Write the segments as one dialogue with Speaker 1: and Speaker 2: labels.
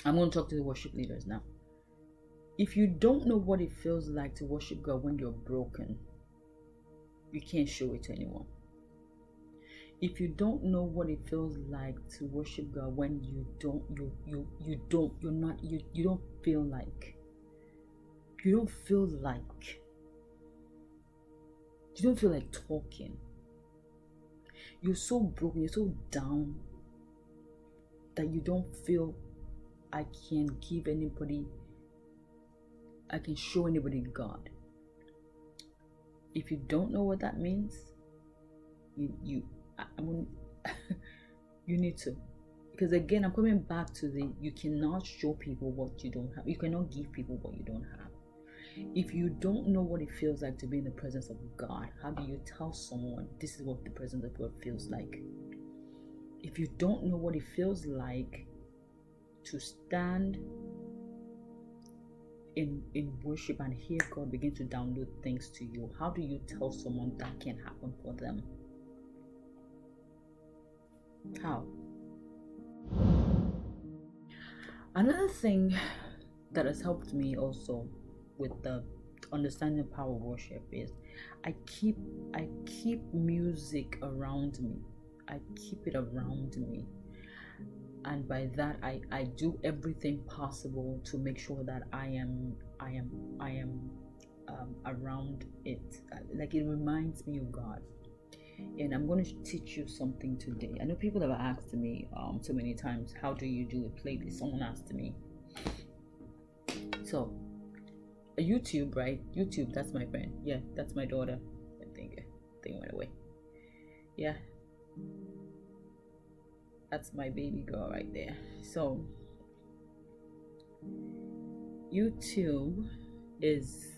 Speaker 1: I'm going to talk to the worship leaders now. If you don't know what it feels like to worship God when you're broken, you can't show it to anyone. If you don't know what it feels like to worship God when you don't feel like talking, you're so broken, you're so down that you don't feel I can show anybody God. If you don't know what that means, you need to, because again, I'm coming back to you cannot show people what you don't have. You cannot give people what you don't have. If you don't know what it feels like to be in the presence of God, how do you tell someone this is what the presence of God feels like? If you don't know what it feels like to stand in worship and hear God begin to download things to you, how do you tell someone that can happen for them? How? Another thing that has helped me also with the understanding the power of worship is I keep music around me. I keep it around me. And by that I do everything possible to make sure that I am around it. Like, it reminds me of God. And I'm going to teach you something today. I know people have asked me so many times, how do you do a playlist? Someone asked me. So YouTube, right? YouTube, that's my friend. Yeah, that's my daughter. I think went away. Yeah, that's my baby girl right there. So YouTube is,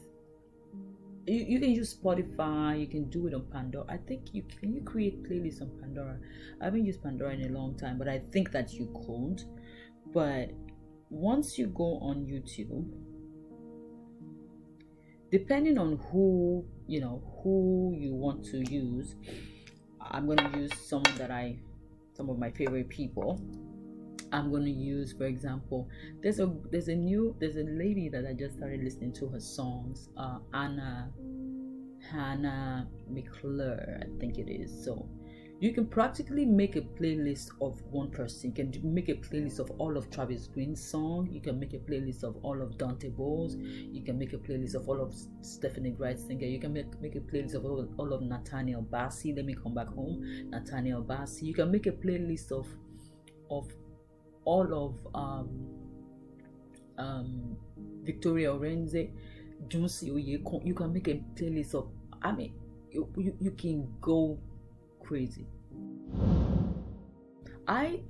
Speaker 1: you can use Spotify, you can do it on Pandora. I think you create playlists on Pandora. I haven't used Pandora in a long time, but I think that you could. But once you go on YouTube, depending on who you want to use, I'm going to use some of my favorite people. I'm going to use, for example, there's a lady that I just started listening to her songs, Hannah McClure, I think it is. So you can practically make a playlist of one person. You can make a playlist of all of Travis Green's song. You can make a playlist of all of Dante Bowles. You can make a playlist of all of Stephanie Wright singer. You can make a playlist of all of Nathaniel Bassey. Let me come back home. Nathaniel Bassey. You can make a playlist of all of Victoria Orenze, Junsi Oyekon. You can make a playlist of, you can go crazy. I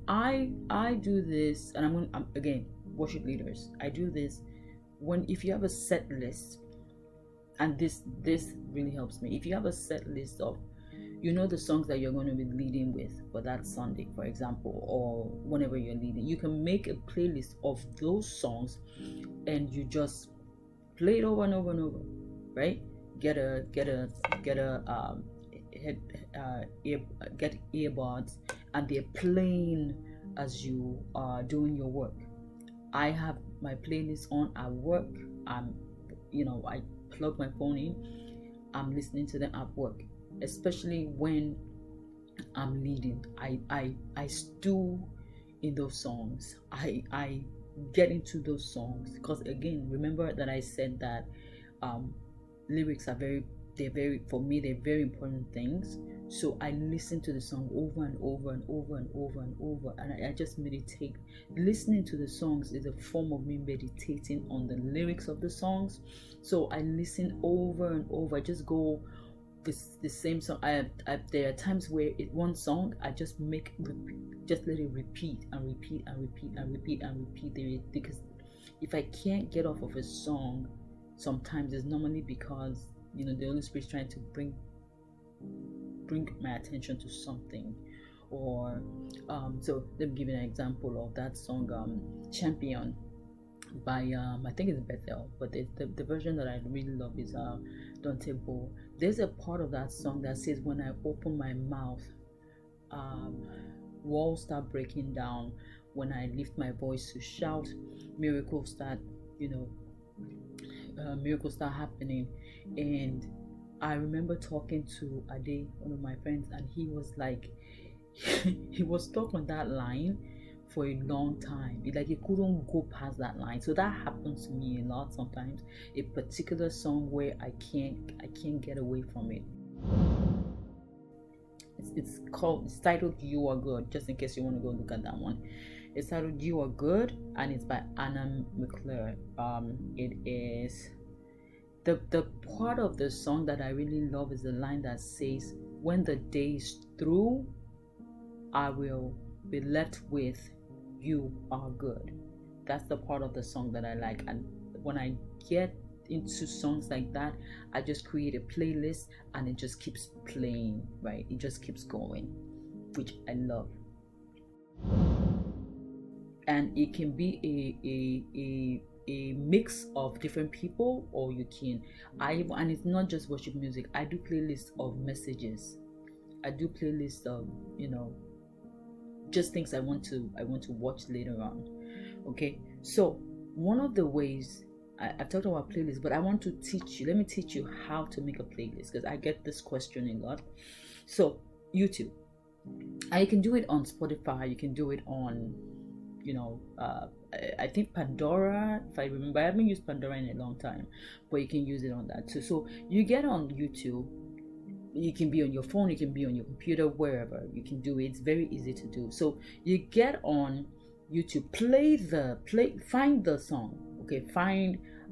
Speaker 1: do this, and I'm again, worship leaders, I do this if you have a set list, and this really helps me. If you have a set list of, the songs that you're going to be leading with for that Sunday, for example, or whenever you're leading, you can make a playlist of those songs, and you just play it over and over and over, right? Get earbuds, and they're playing as you are doing your work. I have my playlist on at work. I plug my phone in. I'm listening to them at work, especially when I'm leading. I stew in those songs. I get into those songs because, again, remember that I said that lyrics are for me, they're very important things. So I listen to the song over and over and over and over and over, and I just meditate. Listening to the songs is a form of me meditating on the lyrics of the songs. So I listen over and over. I just go the same song. There are times where one song I just let it repeat and repeat and repeat and repeat and repeat, because if I can't get off of a song, sometimes it's normally because the Holy Spirit's trying to bring my attention to something. Or so let me give you an example of that song, Champion, by I think it's Bethel, but the version that I really love is Dante Bo. There's a part of that song that says, when I open my mouth, walls start breaking down. when I lift my voice to shout, miracles start, you know, miracles start happening. And I remember talking to Ade, one of my friends, and he was like, he was stuck on that line for a long time. Like he couldn't go past that line. So that happens to me a lot sometimes. A particular song where I can't get away from it. It's titled "You Are Good." Just in case you want to go look at that one, it's titled "You Are Good" and it's by Anna McClure. It is the part of the song that I really love is the line that says, "When the day is through, I will be left with you are good." That's the part of the song that I like. And when I get into songs like that, I just create a playlist and it just keeps playing, right? It just keeps going, which I love. And it can be a mix of different people, or you can and it's not just worship music. I do playlists of messages. I do playlists of, you know, just things I want to watch later on. Okay, so one of the ways I've talked about playlists, but I want to teach you. Let me teach you how to make a playlist, because I get this question a lot. So YouTube, and you can do it on Spotify. You can do it on, you know, I think Pandora, if I remember. I haven't used Pandora in a long time, but you can use it on that too. So you get on YouTube. You can be on your phone, you can be on your computer, wherever. You can do it. It's very easy to do. So you get on YouTube, find the song. Okay,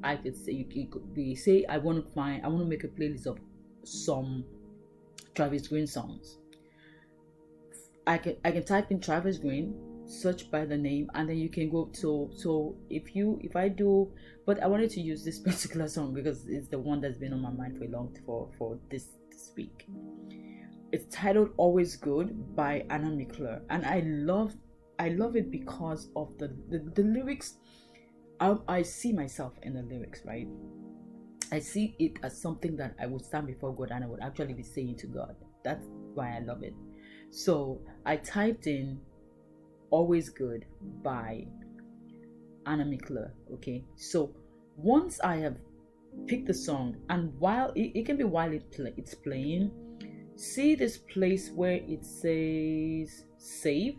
Speaker 1: I could say, you could be, say I want to make a playlist of some Travis Green songs. I can type in Travis Green, search by the name, and then you can go to. So if I do, but I wanted to use this particular song because it's the one that's been on my mind for this week. It's titled "Always Good" by Anna McClure, and I love it because of the lyrics. I see myself in the lyrics, right? I see it as something that I would stand before God and I would actually be saying to God. That's why I love it. So I typed in "Always Good" by Anna McClure. Okay, so once I have picked the song, and while it can be while it's playing, see this place where it says save,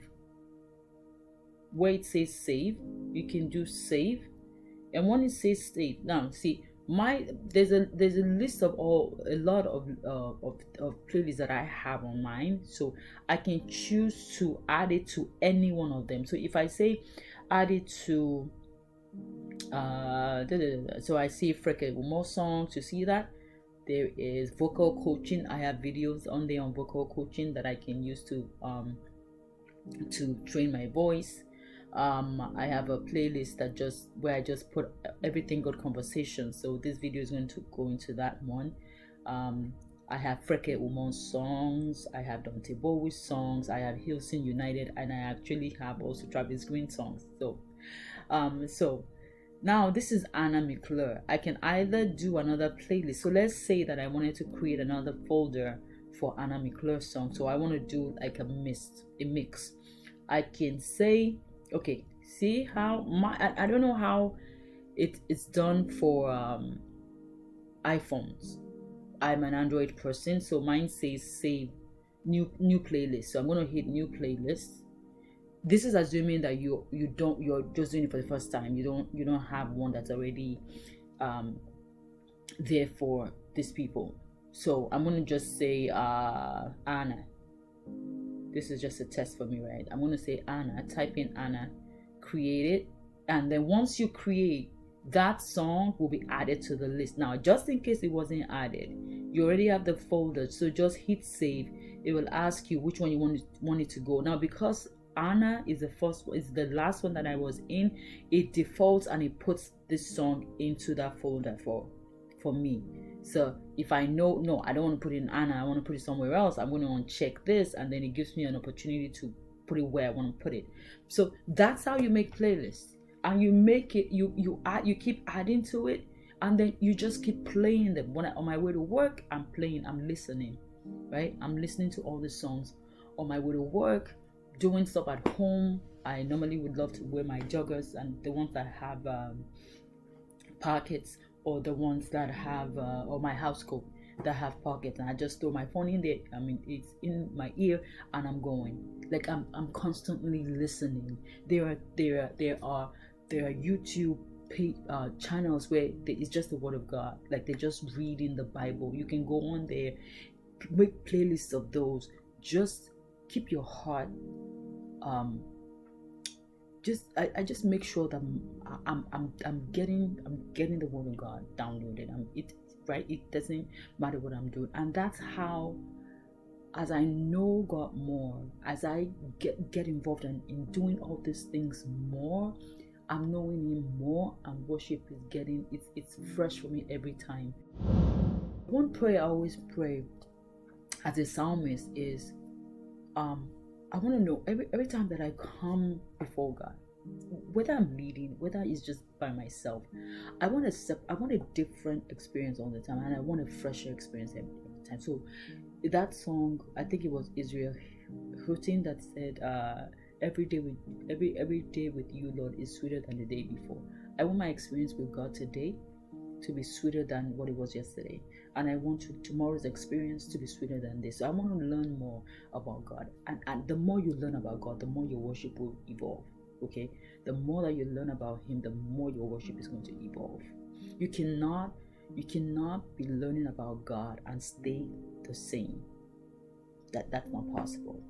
Speaker 1: you can do save. And when it says save, now see, there's a list of a lot of playlists that I have on mine, so I can choose to add it to any one of them. So if I say add it to so I see Freke Umo songs. You see that there is vocal coaching. I have videos on there on vocal coaching that I can use to train my voice. I have a playlist where I just put everything God conversation. So this video is going to go into that one. I have Freke Umo songs, I have Dante Bowie songs, I have Hillsong United, and I actually have also Travis Green songs. So now this is Anna McClure. I can either do another playlist. So let's say that I wanted to create another folder for Anna McClure songs. So I want to do like a mix. I can say, okay, see how I don't know how it's done for iPhones. I'm an Android person, so mine says save new playlist. So I'm gonna hit new playlist. This is assuming that you're just doing it for the first time. You don't have one that's already there for these people. So I'm gonna just say Anna. This is just a test for me, right? I'm gonna say Anna, type in Anna, create it, and then once you create, that song will be added to the list. Now, just in case it wasn't added, you already have the folder, so just hit save. It will ask you which one you want it to go. Now, because Anna is the last one that I was in, it defaults and it puts this song into that folder for me. So if I know, no, I don't want to put it in Anna, I want to put it somewhere else, I'm going to uncheck this, and then it gives me an opportunity to put it where I want to put it. So that's how you make playlists. And you make it, you keep adding to it, and then you just keep playing them. When on my way to work, I'm listening, right? I'm listening to all the songs on my way to work, doing stuff at home. I normally would love to wear my joggers, and the ones that have pockets, or the ones that have or my house coat that have pockets, and I just throw my phone in there. I mean, it's in my ear, and I'm going. Like I'm constantly listening. There are YouTube channels where it's just the word of God. Like they're just reading the Bible. You can go on there, make playlists of those. Just keep your heart just I just make sure that I'm getting the word of God downloaded. It right. It doesn't matter what I'm doing, and that's how, as I know God more, as I get involved in doing all these things more, I'm knowing Him more, and worship is getting it's fresh for me every time. One prayer I always pray as a psalmist is I want to know every time that I come before God, whether I'm leading, whether it's just by myself, I want a different experience all the time, and I want a fresher experience every time. So that song, I think it was Israel Houghton that said, every day with you, Lord, is sweeter than the day before. I want my experience with God today to be sweeter than what it was yesterday, and I want tomorrow's experience to be sweeter than this. So I want to learn more about God, and the more you learn about God, the more your worship will evolve. Okay, the more that you learn about Him, the more your worship is going to evolve. You cannot be learning about God and stay the same. That's not possible.